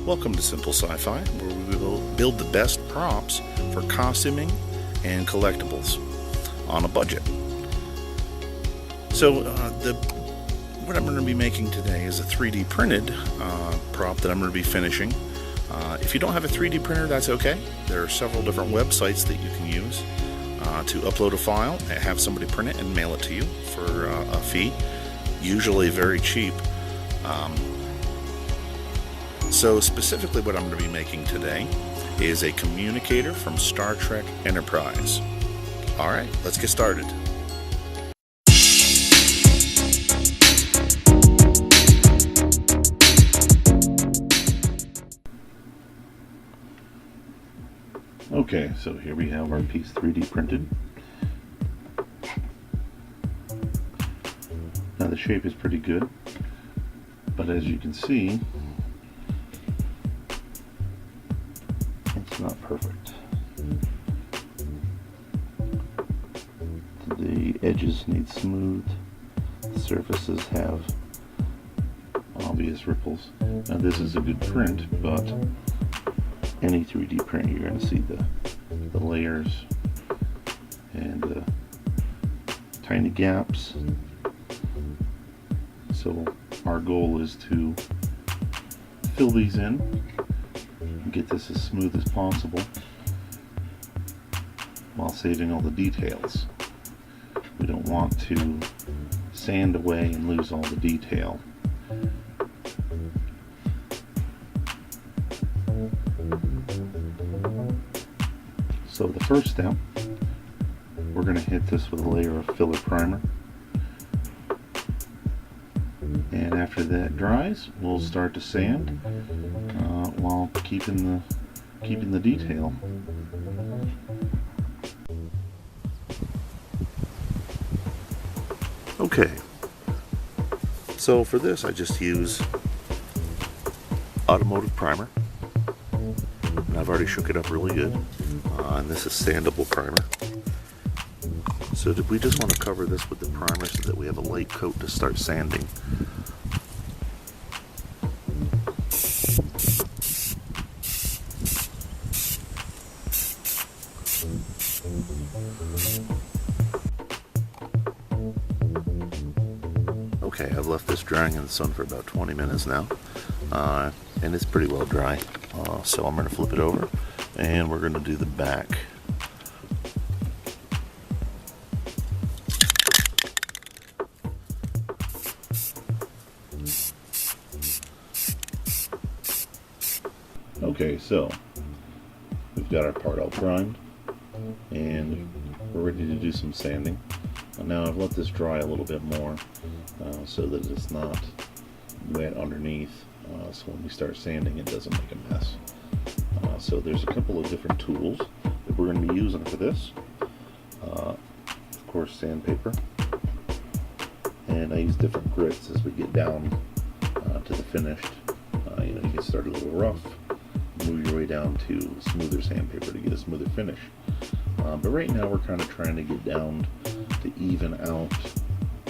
Welcome to Simple Sci-Fi, where we will build the best props for costuming and collectibles on a budget. So what I'm going to be making today is a 3D printed prop that I'm going to be finishing. If you don't have a 3D printer, that's okay. There are several different websites that you can use to upload a file, have somebody print it and mail it to you for a fee, usually very cheap. So specifically what I'm going to be making today is a communicator from Star Trek Enterprise. Alright, let's get started. Okay, so here we have our piece 3D printed. Now the shape is pretty good, but as you can see, it's not perfect. The edges need smooth, the surfaces have obvious ripples. Now this is a good print, but any 3D print you're going to see the layers and the tiny gaps. So our goal is to fill these in and get this as smooth as possible while saving all the details. We don't want to sand away and lose all the detail. So the first step, we're going to hit this with a layer of filler primer. And after that dries, we'll start to sand while keeping the detail. Okay, so for this I just use automotive primer, and I've already shook it up really good, and this is sandable primer. So we just want to cover this with the primer so that we have a light coat to start sanding. Okay, I've left this drying in the sun for about 20 minutes now, and it's pretty well dry. So I'm going to flip it over, and we're going to do the back. Okay, so we've got our part all primed, and we're ready to do some sanding. Now I've let this dry a little bit more so that it's not wet underneath, so when we start sanding it doesn't make a mess. So there's a couple of different tools that we're going to be using for this. Of course, sandpaper, and I use different grits as we get down to the finished. You can start a little rough, move your way down to smoother sandpaper to get a smoother finish. But right now we're kind of trying to get down to even out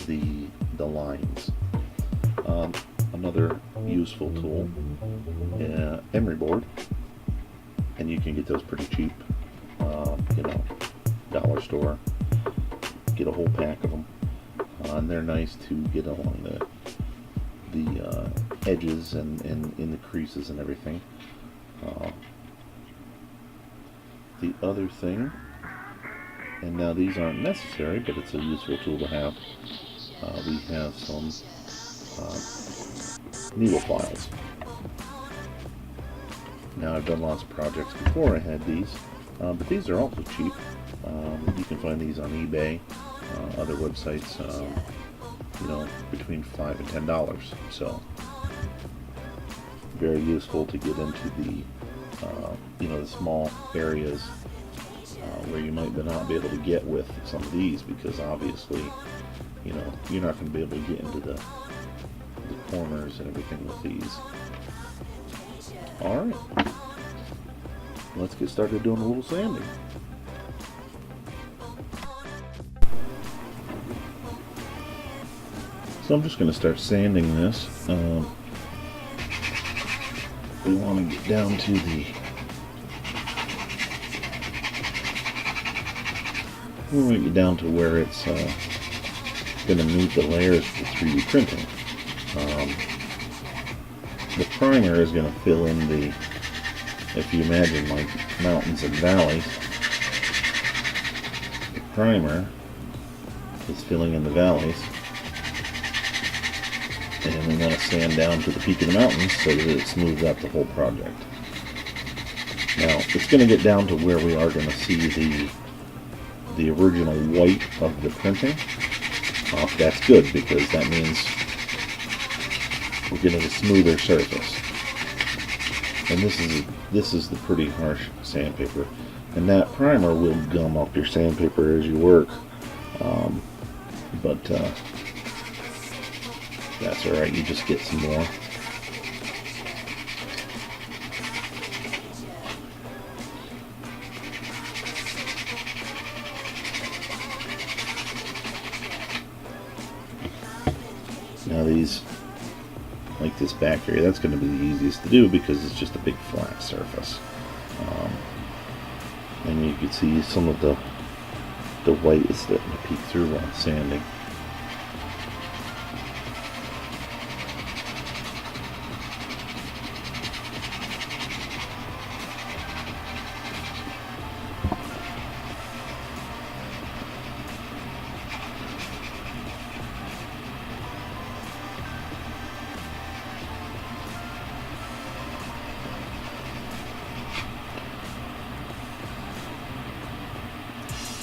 the lines. Another useful tool, emery board, and you can get those pretty cheap. Dollar store. Get a whole pack of them, and they're nice to get along the edges and in the creases and everything. The other thing, and now these aren't necessary, but it's a useful tool to have, we have some needle files. Now I've done lots of projects before I had these, but these are also cheap. You can find these on eBay, other websites, between $5 and $10. So very useful to get into the the small areas where you might not be able to get with some of these, because obviously you're not going to be able to get into the corners and everything with these. Alright, let's get started doing a little sanding. So I'm just going to start sanding this. we want to get down to where it's going to meet the layers for 3D printing. The primer is going to fill in if you imagine like mountains and valleys, the primer is filling in the valleys, and we want to sand down to the peak of the mountains so that it smooths out the whole project. Now, it's going to get down to where we are going to see the original white of the printing. That's good, because that means we're getting a smoother surface. And this is the pretty harsh sandpaper, and that primer will gum up your sandpaper as you work, but that's alright, you just get some more. Now these, like this back area, that's going to be the easiest to do because it's just a big flat surface. And you can see some of the white is starting to peek through while sanding.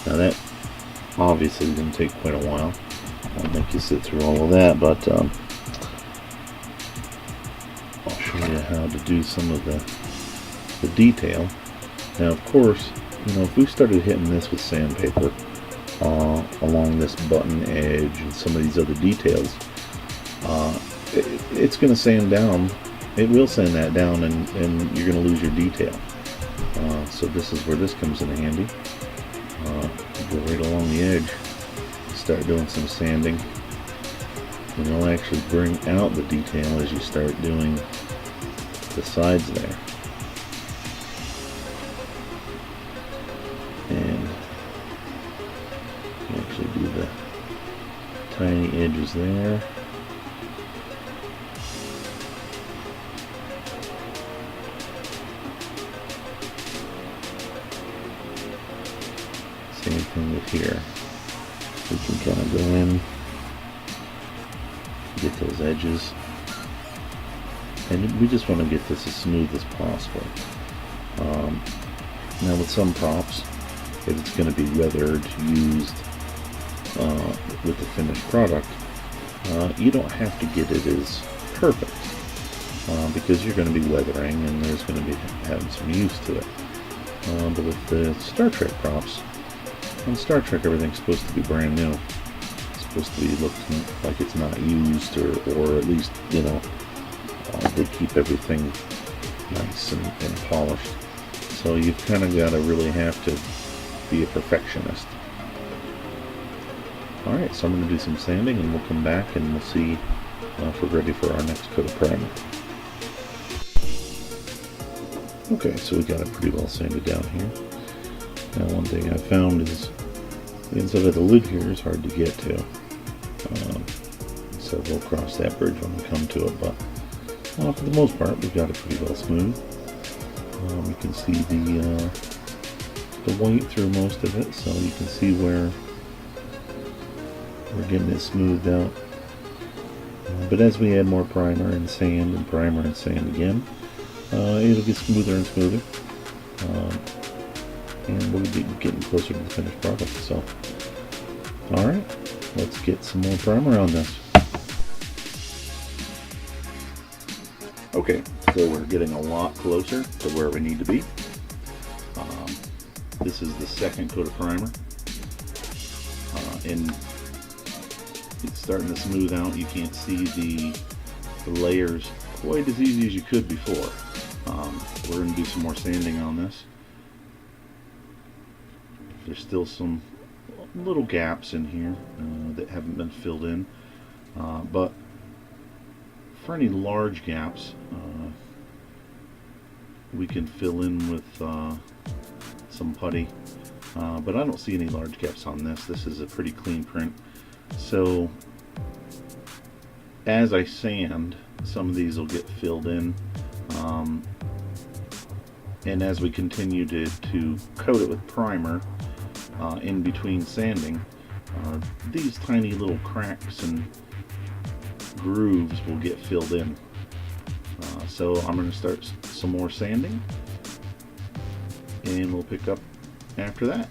Now that obviously is going to take quite a while. I'll make you sit through all of that, but I'll show you how to do some of the detail. Now, of course, you know, if we started hitting this with sandpaper along this button edge and some of these other details, it's going to sand down. It will sand that down, and you're going to lose your detail. So this is where this comes in handy. Go right along the edge, start doing some sanding, and it'll actually bring out the detail as you start doing the sides there. And you actually do the tiny edges there. Same thing with here. We can kind of go in, get those edges, and we just want to get this as smooth as possible. Now with some props, if it's going to be weathered, used with the finished product, you don't have to get it as perfect, because you're going to be weathering and there's going to be having some use to it. But with the Star Trek props, on Star Trek, everything's supposed to be brand new. It's supposed to be looking like it's not used, or at least, you know, they keep everything nice and polished. So you've kind of got to really have to be a perfectionist. Alright, so I'm going to do some sanding, and we'll come back and we'll see if we're ready for our next coat of primer. Okay, so we got it pretty well sanded down here. Now, one thing I found is the inside of the lid here is hard to get to, so we'll cross that bridge when we come to it, but for the most part we've got it pretty well smooth. You can see the white through most of it, so you can see where we're getting it smoothed out. But as we add more primer and sand and primer and sand again, it'll get smoother and smoother. And we'll be getting closer to the finished product. So, alright, let's get some more primer on this. Okay, so we're getting a lot closer to where we need to be. This is the second coat of primer, and it's starting to smooth out. You can't see the layers quite as easy as you could before. We're going to do some more sanding on this. There's still some little gaps in here that haven't been filled in, but for any large gaps, we can fill in with some putty, but I don't see any large gaps on this. This is a pretty clean print. So as I sand, some of these will get filled in, and as we continue to coat it with primer in between sanding, these tiny little cracks and grooves will get filled in. So I'm going to start some more sanding, and we'll pick up after that.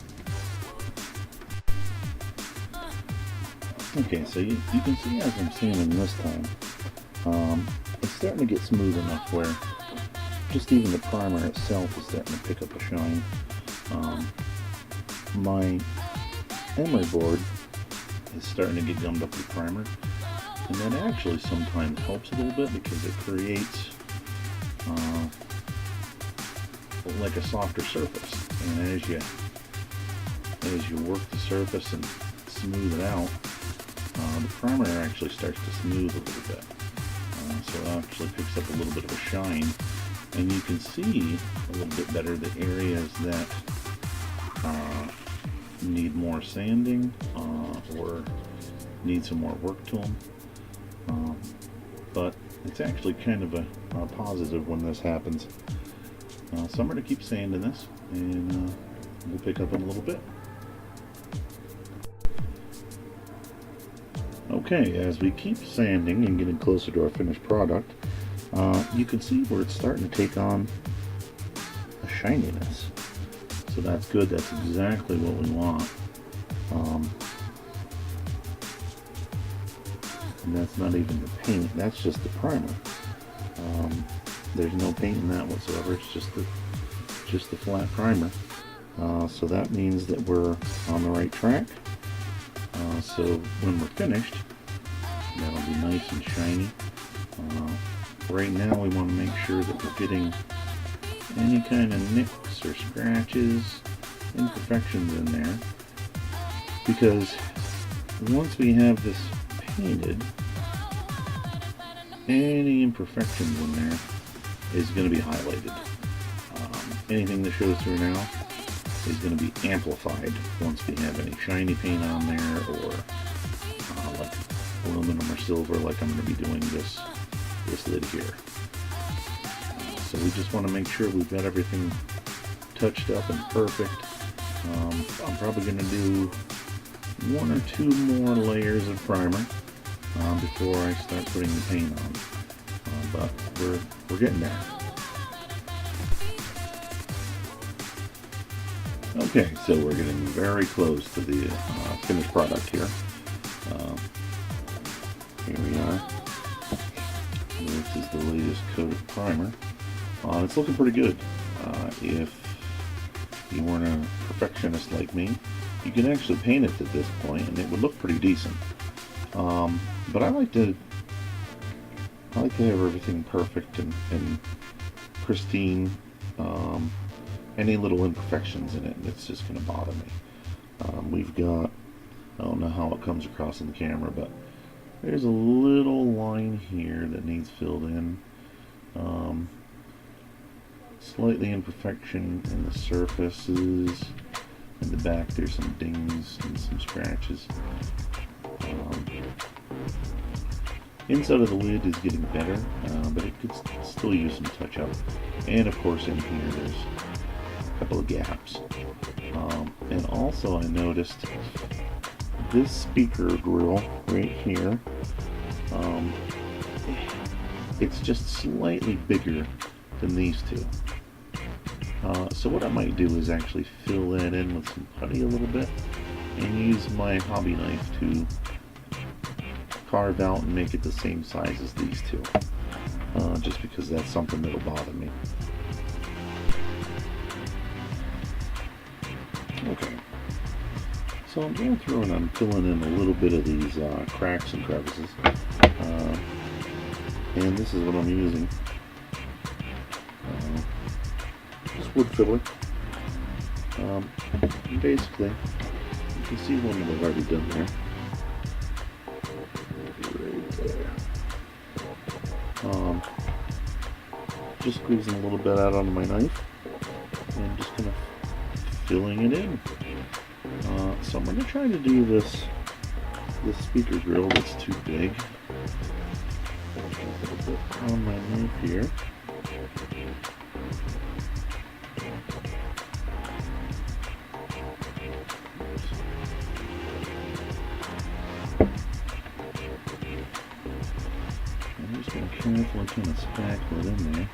Okay, so you can see as I'm sanding this time, it's starting to get smooth enough where just even the primer itself is starting to pick up a shine. My emery board is starting to get gummed up with primer, and that actually sometimes helps a little bit because it creates like a softer surface. And as you work the surface and smooth it out, the primer actually starts to smooth a little bit. So it actually picks up a little bit of a shine, and you can see a little bit better the areas that need more sanding or need some more work to them. But it's actually kind of a positive when this happens. So I'm going to keep sanding this, and we'll pick up in a little bit. Okay, as we keep sanding and getting closer to our finished product, you can see where it's starting to take on a shininess. So that's good. That's exactly what we want. And that's not even the paint. That's just the primer. There's no paint in that whatsoever. It's just the flat primer. So that means that we're on the right track. So when we're finished, that'll be nice and shiny. Right now we want to make sure that we're getting any kind of nicks or scratches, imperfections in there, because once we have this painted, any imperfections in there is going to be highlighted. Anything that shows through now is going to be amplified once we have any shiny paint on there, or like aluminum or silver, like I'm going to be doing this lid here. So we just want to make sure we've got everything touched up and perfect. I'm probably going to do 1 or 2 more layers of primer before I start putting the paint on. But we're getting there. Okay, so we're getting very close to the finished product here. Here we are. This is the latest coat of primer. It's looking pretty good. If you weren't a perfectionist like me, you can actually paint it at this point and it would look pretty decent. But I like to have everything perfect and pristine. Any little imperfections in it, it's just going to bother me. We've got, I don't know how it comes across in the camera, but there's a little line here that needs filled in. Slightly imperfection in the surfaces. In the back there's some dings and some scratches. Inside of the lid is getting better, but it could still use some touch up. And of course in here there's a couple of gaps. And also I noticed this speaker grill right here, it's just slightly bigger than these two. So what I might do is actually fill that in with some putty a little bit and use my hobby knife to carve out and make it the same size as these two, just because that's something that'll bother me. Okay, so I'm going through and I'm filling in a little bit of these cracks and crevices, and this is what I'm using. Just wood filler. Basically, you can see one that I've already done there. Right there. just squeezing a little bit out on my knife and just kind of filling it in. So I'm going to try to do this speaker grill that's too big. A little bit on my knife here. I'm just going to carefully kind of spackle it in there.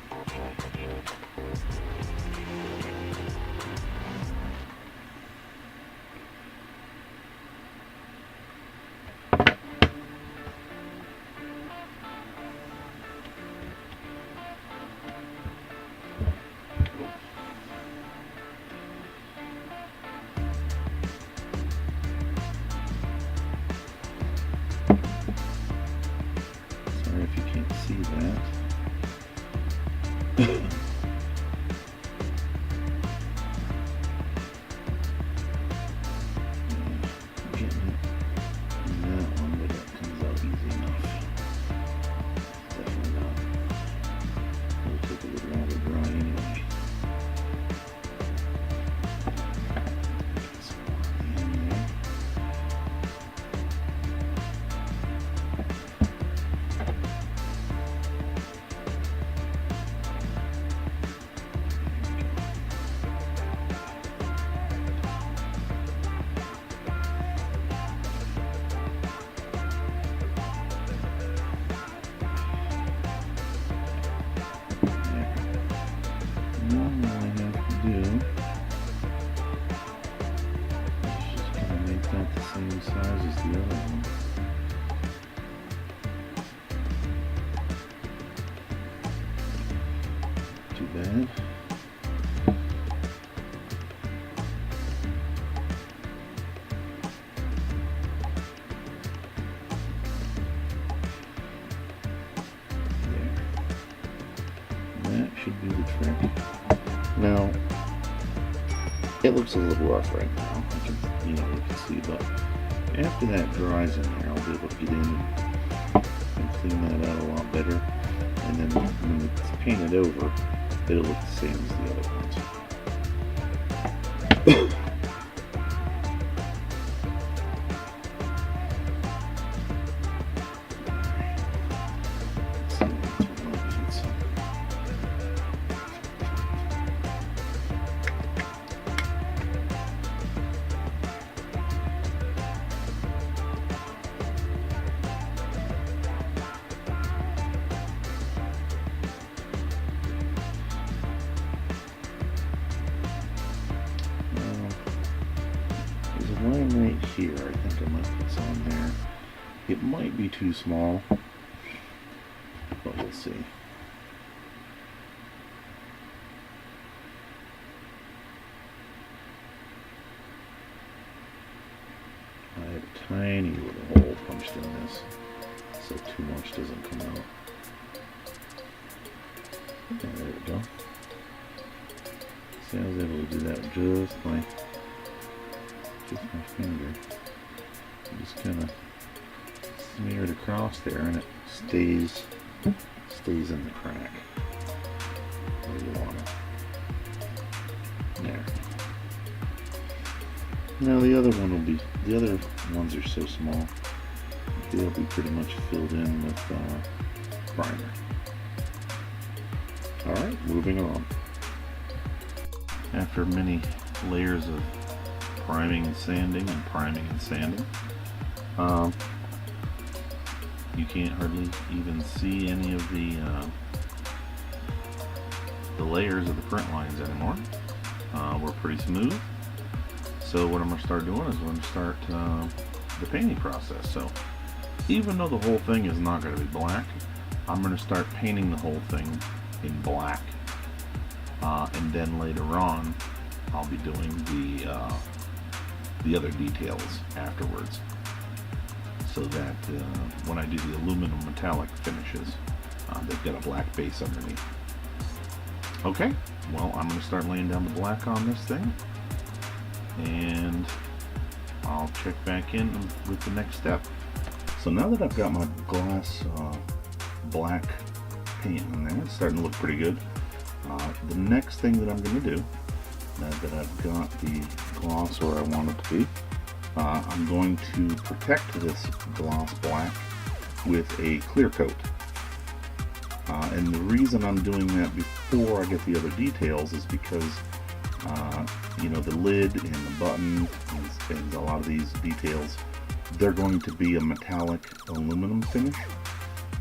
Sorry if you can't see that. Getting it in that one, but that comes out easy enough. Definitely not. It'll take a little longer dry anyway. Some more at the end there. Now all I have to do is just kind of make that the same size as the other one. Too bad. There. That should do the trick. Now, it looks a little rough right now. You can see, but after that dries in there, I'll be able to get in and clean that out a lot better. And then when it's painted over, it'll look the same as the other ones. There's a line right here. I think I might put some on there. It might be too small, but we'll see. I have a tiny little hole punched in this, so too much doesn't come out. And there we go. See, I was able to do that with just my finger. Just kind of smear it across there, and it stays in the crack where you want it. There. Now the other ones are so small, they'll be pretty much filled in with primer. Alright, moving on. After many layers of priming and sanding, you can't hardly even see any of the layers of the print lines anymore. We're pretty smooth. So what I'm going to start doing is I'm going to start the painting process. So even though the whole thing is not going to be black, I'm going to start painting the whole thing in black, and then later on I'll be doing the other details afterwards, so that when I do the aluminum metallic finishes, they've got a black base underneath. Okay, well, I'm going to start laying down the black on this thing, and I'll check back in with the next step. So now that I've got my glass black paint in there, it's starting to look pretty good. The next thing that I'm going to do, now that I've got the gloss where I want it to be, I'm going to protect this gloss black with a clear coat. And the reason I'm doing that before I get the other details is because you know, the lid and the button and a lot of these details, they're going to be a metallic aluminum finish,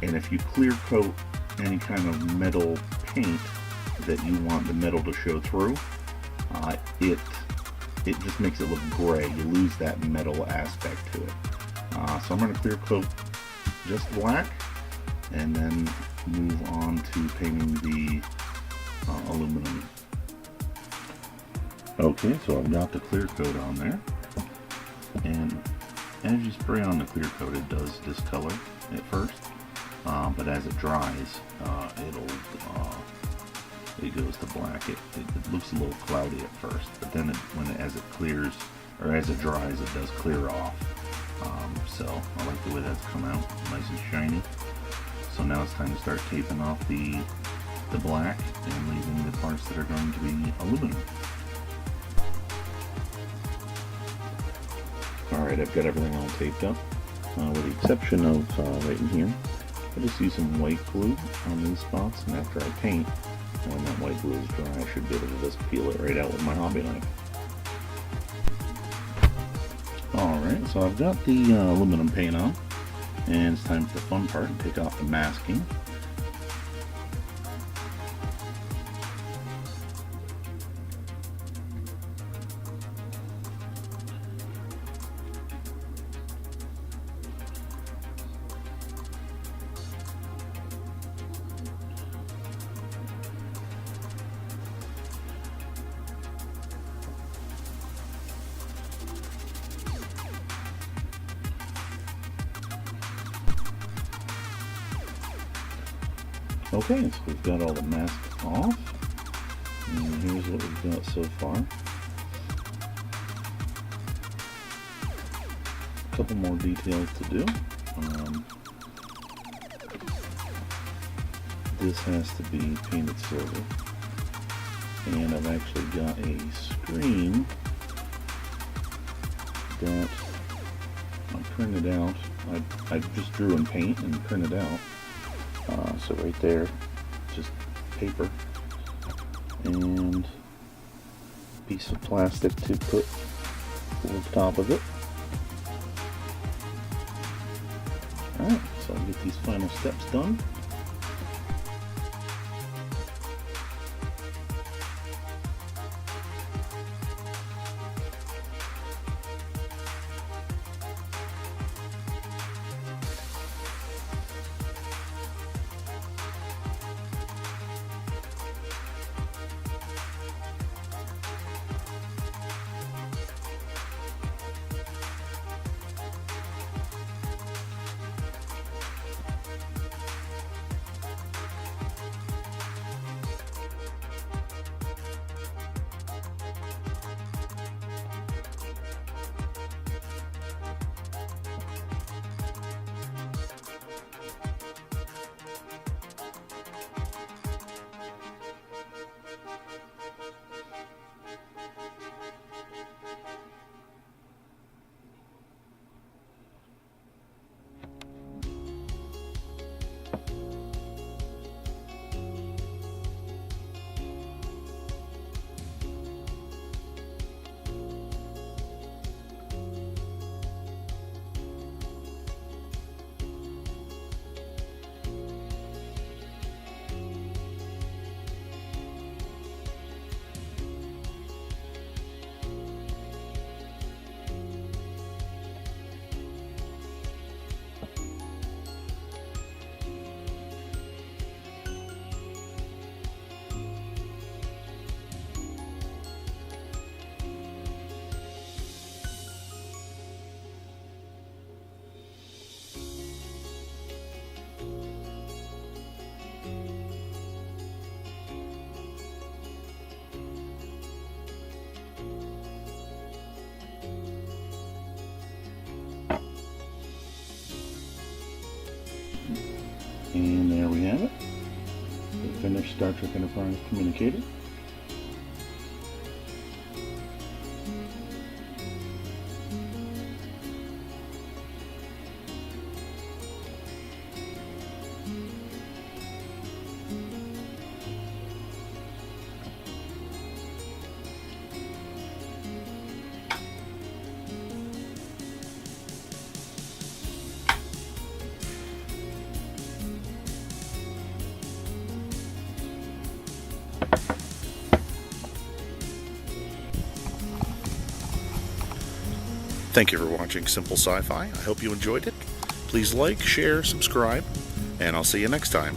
and if you clear coat any kind of metal paint that you want the metal to show through, it just makes it look gray. You lose that metal aspect to it. So I'm going to clear coat just black and then move on to painting the aluminum. Okay, so I've got the clear coat on there, and as you spray on the clear coat, it does discolor at first, but as it dries, it goes to black. It looks a little cloudy at first, but then as it clears, or as it dries, it does clear off. So I like the way that's come out, nice and shiny. So now it's time to start taping off the black and leaving the parts that are going to be aluminum. Alright, I've got everything all taped up, with the exception of right in here. I just use some white glue on these spots, and after I paint, when that white glue is dry, I should be able to just peel it right out with my hobby knife. Alright, so I've got the aluminum paint on, and it's time for the fun part, and take off the masking. Okay, so we've got all the masks off, and here's what we've got so far. A couple more details to do. This has to be painted silver, and I've actually got a screen that I printed out. I just drew in paint and printed out. So right there, just paper and a piece of plastic to put over the top of it. Alright, so I'll get these final steps done. Star Trek Enterprise communicator. Thank you for watching Simple Sci-Fi. I hope you enjoyed it. Please like, share, subscribe, and I'll see you next time.